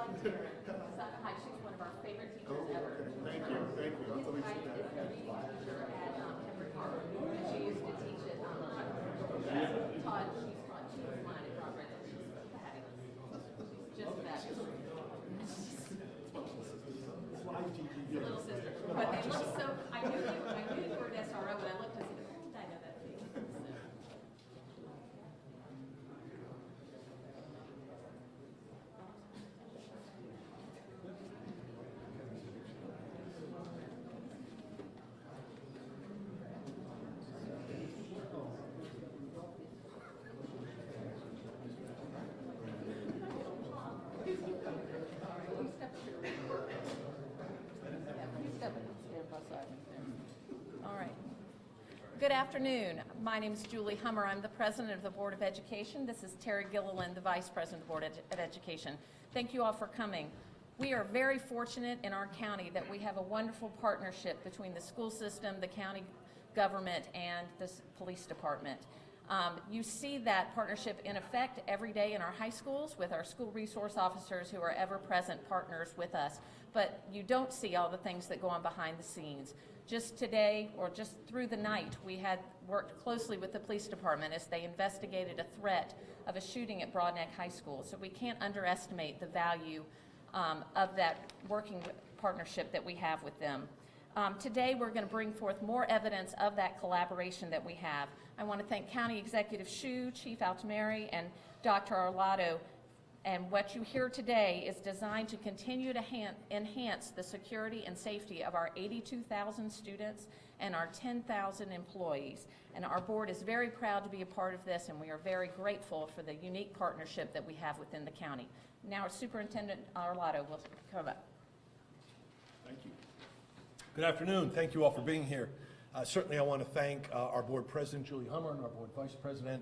like Tara. Hi, she's one of our favorite teachers ever. Thank you. Thank you. His wife is the reading teacher at Henry Park. She used to teach at she's taught cheese line at Rock Ridge. She's fabulous. She's just fabulous. Little sister. But they look so, I knew you were an SRO, but I looked and said, oh, I know that face. All right. Good afternoon. My name is Julie Hummer. I'm the president of the Board of Education. This is Terry Gilliland, the vice president of the Board of Education. Thank you all for coming. We are very fortunate in our county that we have a wonderful partnership between the school system, the county government, and the police department. You see that partnership in effect every day in our high schools with our school resource officers who are ever-present partners with us. But you don't see all the things that go on behind the scenes. Just today, or just through the night, we had worked closely with the police department as they investigated a threat of a shooting at Broadneck High School. So we can't underestimate the value of that working partnership that we have with them. Today, we're going to bring forth more evidence of that collaboration that we have. I want to thank County Executive Shue, Chief Altamari, and Dr. Arlotto. And what you hear today is designed to continue to enhance the security and safety of our 82,000 students and our 10,000 employees. And our board is very proud to be a part of this, and we are very grateful for the unique partnership that we have within the county. Now, our Superintendent Arlotto will come up. Thank you. Good afternoon. Thank you all for being here. Certainly, I want to thank our board president, Julie Hummer, and our board vice president,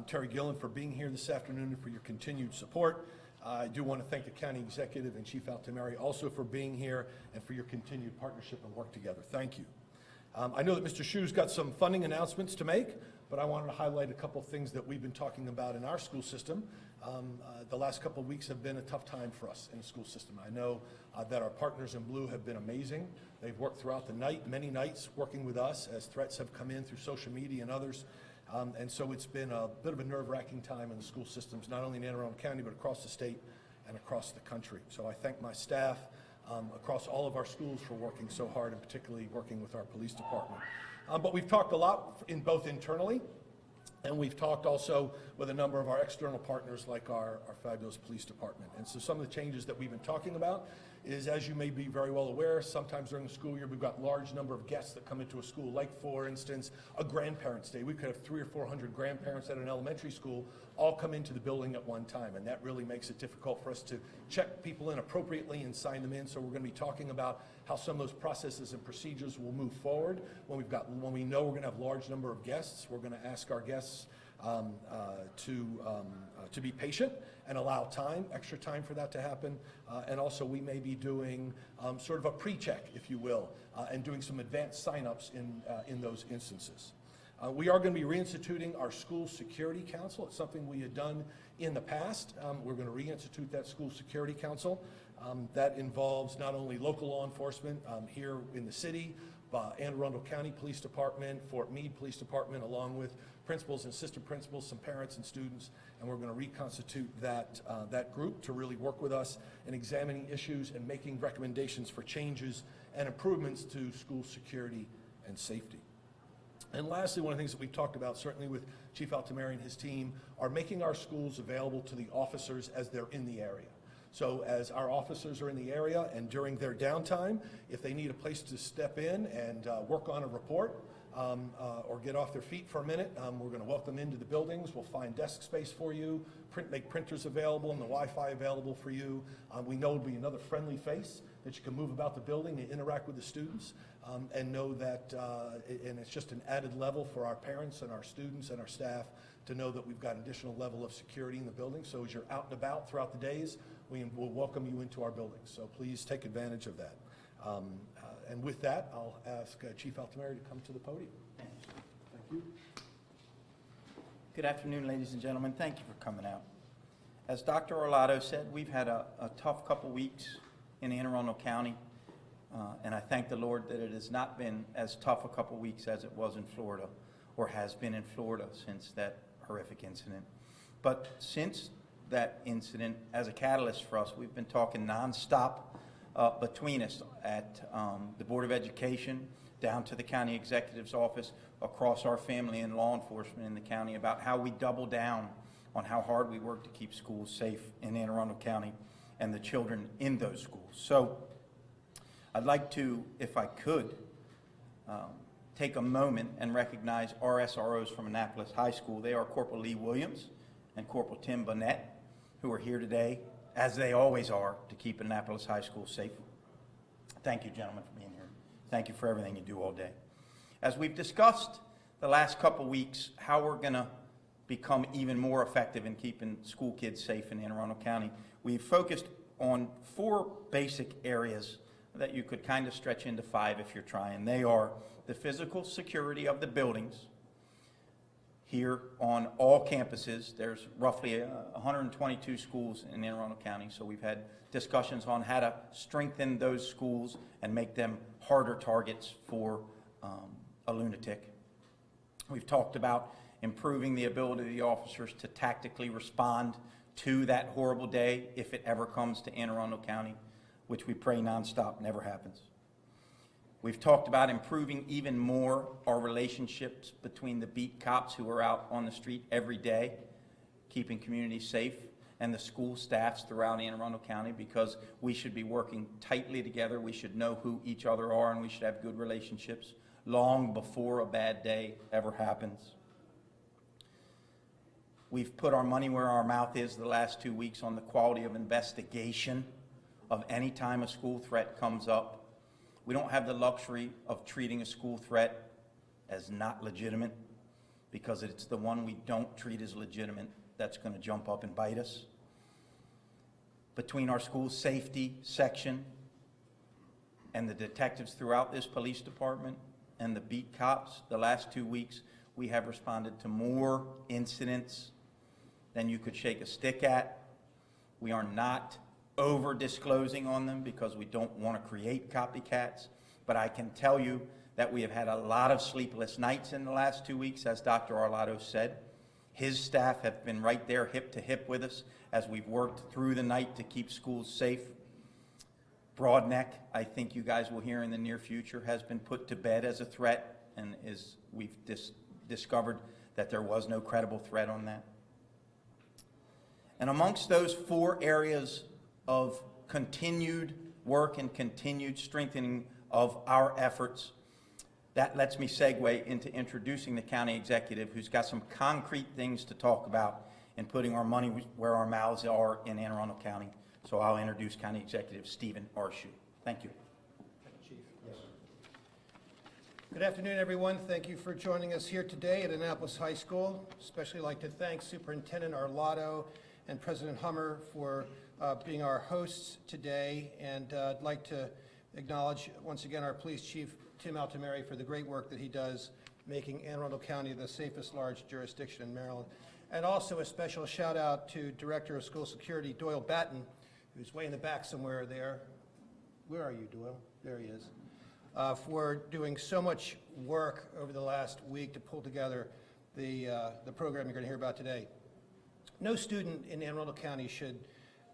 Terry Gillen, for being here this afternoon and for your continued support. I do want to thank the county executive and Chief Altamari also for being here and for your continued partnership and work together. Thank you. I know that Mr. Shue's got some funding announcements to make, but I wanted to highlight a couple of things that we've been talking about in our school system. The last couple of weeks have been a tough time for us in the school system. I know that our partners in Blue have been amazing. They've worked throughout the night, many nights, working with us as threats have come in through social media and others. And so it's been a bit of a nerve-wracking time in the school systems, not only in Anne Arundel County, but across the state and across the country. So I thank my staff across all of our schools for working so hard, and particularly working with our police department. But we've talked a lot both internally, and we've talked also with a number of our external partners like our fabulous police department. And so some of the changes that we've been talking about is, as you may be very well aware, sometimes during the school year we've got large number of guests that come into a school, like for instance, a grandparents' day. We could have 300 or 400 grandparents at an elementary school all come into the building at one time, and that really makes it difficult for us to check people in appropriately and sign them in. So we're going to be talking about how some of those processes and procedures will move forward. When we know we're going to have a large number of guests, we're going to ask our guests to be patient and allow extra time for that to happen. And also we may be doing sort of a pre-check, if you will, and doing some advanced signups in those instances. We are going to be reinstituting our school security council. It's something we had done in the past. We're going to reinstitute that school security council. That involves not only local law enforcement here in the city, Anne Arundel County Police Department, Fort Meade Police Department, along with principals and assistant principals, some parents and students, and we're going to reconstitute that group to really work with us in examining issues and making recommendations for changes and improvements to school security and safety. And lastly, one of the things that we've talked about, certainly with Chief Altamari and his team, are making our schools available to the officers as they're in the area. So as our officers are in the area and during their downtime, if they need a place to step in and work on a report or get off their feet for a minute, we're going to welcome into the buildings. We'll find desk space for you, make printers available and the Wi-Fi available for you. We know it'll be another friendly face that you can move about the building and interact with the students, and know that, and it's just an added level for our parents and our students and our staff to know that we've got an additional level of security in the building. So as you're out and about throughout the days, we will welcome you into our buildings. So please take advantage of that. And with that, I'll ask Chief Altamari to come to the podium. Thank you. Good afternoon, ladies and gentlemen. Thank you for coming out. As Dr. Arlotto said, we've had a tough couple weeks in Anne Arundel County, and I thank the Lord that it has not been as tough a couple weeks as it was in Florida, or has been in Florida since that horrific incident. But since that incident, as a catalyst for us, we've been talking nonstop between us at the Board of Education, down to the county executive's office, across our family and law enforcement in the county, about how we double down on how hard we work to keep schools safe in Anne Arundel County and the children in those schools. So I'd like to, if I could, take a moment and recognize our SROs from Annapolis High School. They are Corporal Lee Williams and Corporal Tim Bonnet, who are here today, as they always are, to keep Annapolis High School safe. Thank you, gentlemen, for being here. Thank you for everything you do all day. As we've discussed the last couple weeks, how we're going to become even more effective in keeping school kids safe in Anne Arundel County, we've focused on 4 basic areas that you could kind of stretch into 5 if you're trying. They are the physical security of the buildings here on all campuses. There's roughly 122 schools in Anne Arundel County, so we've had discussions on how to strengthen those schools and make them harder targets for a lunatic. We've talked about improving the ability of the officers to tactically respond to that horrible day if it ever comes to Anne Arundel County, which we pray nonstop never happens. We've talked about improving even more our relationships between the beat cops who are out on the street every day, keeping communities safe, and the school staffs throughout Anne Arundel County, because we should be working tightly together. We should know who each other are, and we should have good relationships long before a bad day ever happens. We've put our money where our mouth is the last 2 weeks on the quality of investigation of any time a school threat comes up. We don't have the luxury of treating a school threat as not legitimate, because it's the one we don't treat as legitimate that's going to jump up and bite us. Between our school safety section and the detectives throughout this police department and the beat cops, the last 2 weeks, we have responded to more incidents than you could shake a stick at. We are not over-disclosing on them because we don't want to create copycats, but I can tell you that we have had a lot of sleepless nights in the last 2 weeks, as Dr. Arlotto said. His staff have been right there hip to hip with us as we've worked through the night to keep schools safe. Broadneck, I think you guys will hear in the near future, has been put to bed as a threat, and we've discovered that there was no credible threat on that. And amongst those 4 areas of continued work and continued strengthening of our efforts, that lets me segue into introducing the county executive, who's got some concrete things to talk about in putting our money where our mouths are in Anne Arundel County. So I'll introduce County Executive Stephen Arshu. Thank you. Chief. Yes. Good afternoon, everyone. Thank you for joining us here today at Annapolis High School. Especially like to thank Superintendent Arlotto and President Hummer for being our hosts today. And I'd like to acknowledge once again our Police Chief, Tim Altameri, for the great work that he does making Anne Arundel County the safest large jurisdiction in Maryland. And also a special shout out to Director of School Security, Doyle Batten, who's way in the back somewhere there. Where are you, Doyle? There he is. For doing so much work over the last week to pull together the program you're going to hear about today. No student in Anne Arundel County should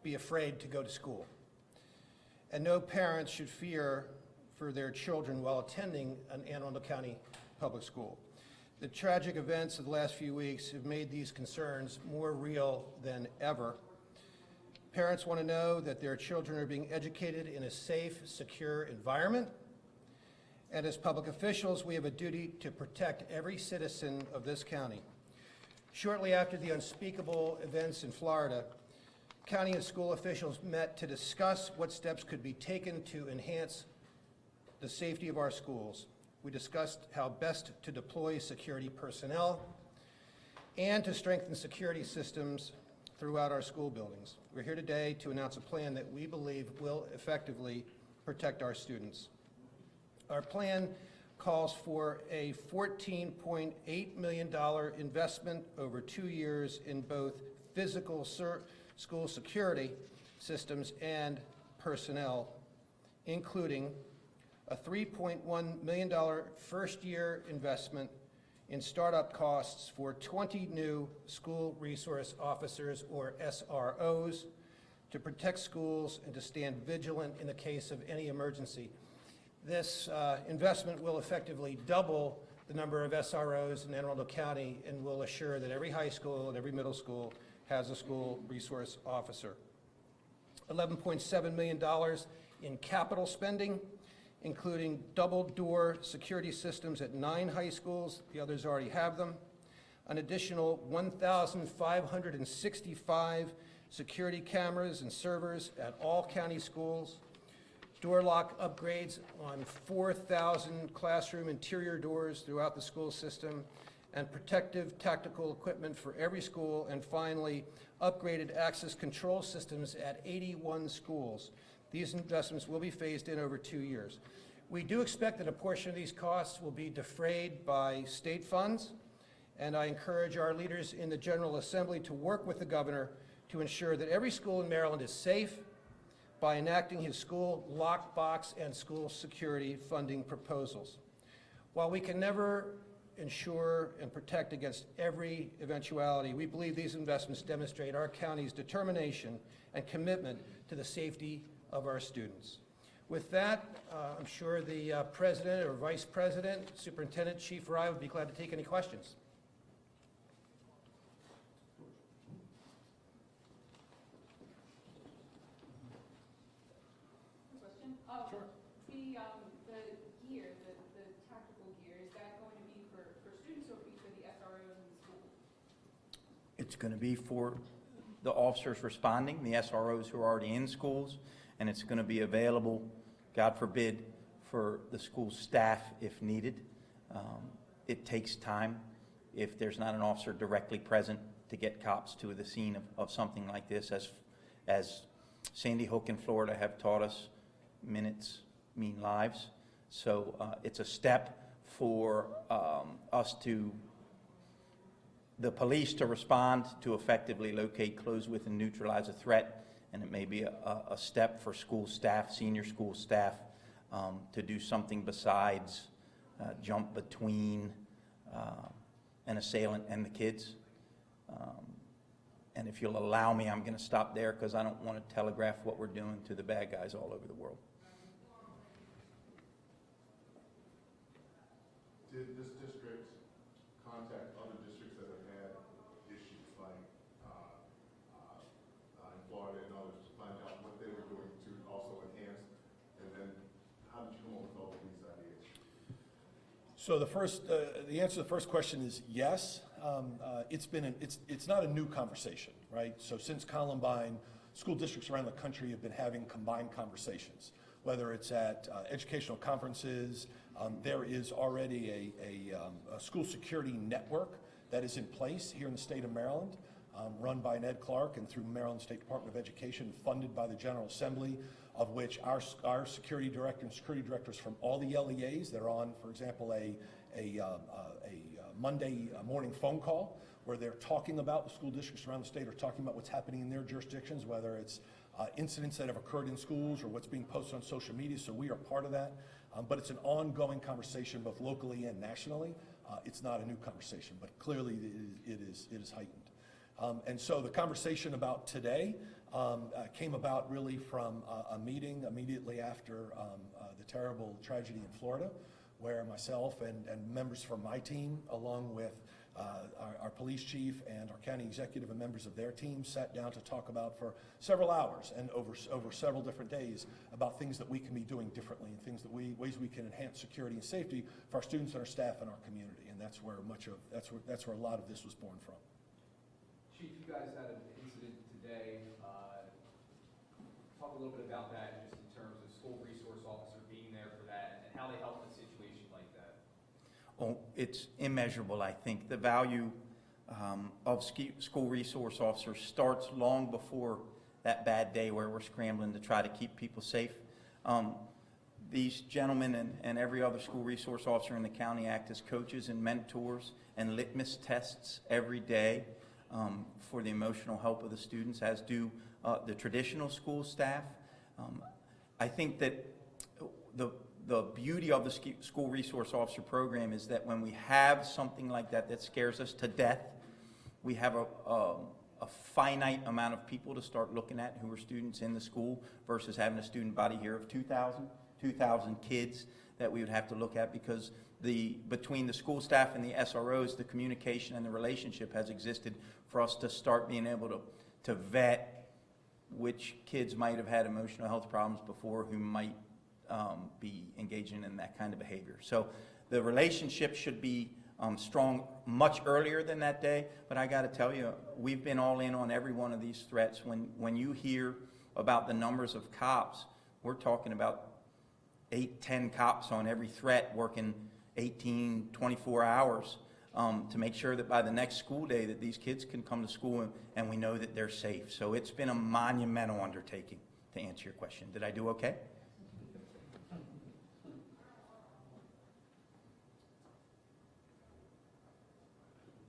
be afraid to go to school. And no parents should fear for their children while attending an Anne Arundel County public school. The tragic events of the last few weeks have made these concerns more real than ever. Parents want to know that their children are being educated in a safe, secure environment. And as public officials, we have a duty to protect every citizen of this county. Shortly after the unspeakable events in Florida, county and school officials met to discuss what steps could be taken to enhance the safety of our schools. We discussed how best to deploy security personnel and to strengthen security systems throughout our school buildings. We're here today to announce a plan that we believe will effectively protect our students. Our plan calls for a $14.8 million investment over 2 years in both physical school security systems and personnel, including a $3.1 million first-year investment in startup costs for 20 new school resource officers, or SROs, to protect schools and to stand vigilant in the case of any emergency. This investment will effectively double the number of SROs in Anne Arundel County and will assure that every high school and every middle school has a school resource officer. $11.7 million in capital spending, including double-door security systems at 9 high schools. The others already have them. An additional 1,565 security cameras and servers at all county schools. Door lock upgrades on 4,000 classroom interior doors throughout the school system, and protective tactical equipment for every school. And finally, upgraded access control systems at 81 schools. These investments will be phased in over 2 years. We do expect that a portion of these costs will be defrayed by state funds, and I encourage our leaders in the General Assembly to work with the governor to ensure that every school in Maryland is safe by enacting his school lockbox and school security funding proposals. While we can never ensure and protect against every eventuality, we believe these investments demonstrate our county's determination and commitment to the safety of our students. With that, I'm sure the President or Vice President, Superintendent, Chief Rye would be glad to take any questions. Question? Sure. The gear, the tactical gear, is that going to be for students or be for the SROs in the school? It's going to be for the officers responding, the SROs who are already in schools, and it's going to be available, God forbid, for the school staff if needed. It takes time if there's not an officer directly present to get cops to the scene of something like this. As Sandy Hook and Florida have taught us, minutes mean lives. So it's a step for the police to respond, to effectively locate, close with, and neutralize a threat. And it may be a step for school staff, senior school staff, to do something besides jump between an assailant and the kids. And if you'll allow me, I'm going to stop there because I don't want to telegraph what we're doing to the bad guys all over the world. Did this district contact other districts that have had issues like in Florida and others to find out what they were doing to also enhance? And then how did you come up with all of these ideas? So the answer to the first question is yes. It's not a new conversation, right? So since Columbine, school districts around the country have been having combined conversations, whether it's at educational conferences. There is already a school security network that is in place here in the state of Maryland, run by Ned Clark and through Maryland State Department of Education, funded by the General Assembly, of which our security director and security directors from all the LEAs, they're on, for example, a Monday morning phone call where they're talking about the school districts around the state are talking about what's happening in their jurisdictions, whether it's incidents that have occurred in schools or what's being posted on social media. So we are part of that. But it's an ongoing conversation both locally and nationally. It's not a new conversation, but clearly it is heightened. And so the conversation about today came about really from a meeting immediately after the terrible tragedy in Florida, where myself and members from my team, along with our police chief and our county executive and members of their team, sat down to talk about for several hours and over several different days about things that we can be doing differently and ways we can enhance security and safety for our students and our staff and our community. And that's where that's where a lot of this was born from. Chief, you guys had an incident today. Talk a little bit about that, just in terms of school resource officer being there for that and how they help in a situation like that. Oh, it's immeasurable, I think. The value of school resource officers starts long before that bad day where we're scrambling to try to keep people safe. These gentlemen and every other school resource officer in the county act as coaches and mentors and litmus tests every day for the emotional help of the students, as do the traditional school staff. I think that the beauty of the school resource officer program is that when we have something like that that scares us to death, we have a finite amount of people to start looking at who are students in the school versus having a student body here of 2,000 kids that we would have to look at, because between the school staff and the SROs, the communication and the relationship has existed for us to start being able to vet which kids might have had emotional health problems before, who might be engaging in that kind of behavior. So the relationship should be strong much earlier than that day, but I got to tell you, we've been all in on every one of these threats. When you hear about the numbers of cops, we're talking about 8, 10 cops on every threat, working 18, 24 hours to make sure that by the next school day that these kids can come to school and we know that they're safe. So it's been a monumental undertaking, to answer your question. Did I do okay?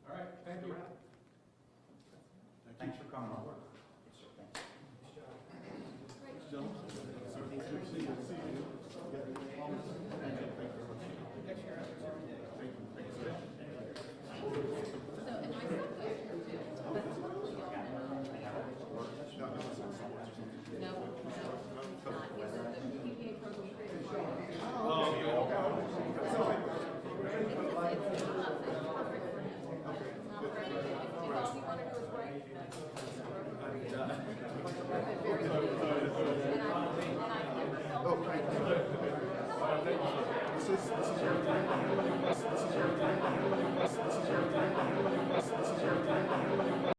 All right, thank you. Thanks for coming. Gentlemen.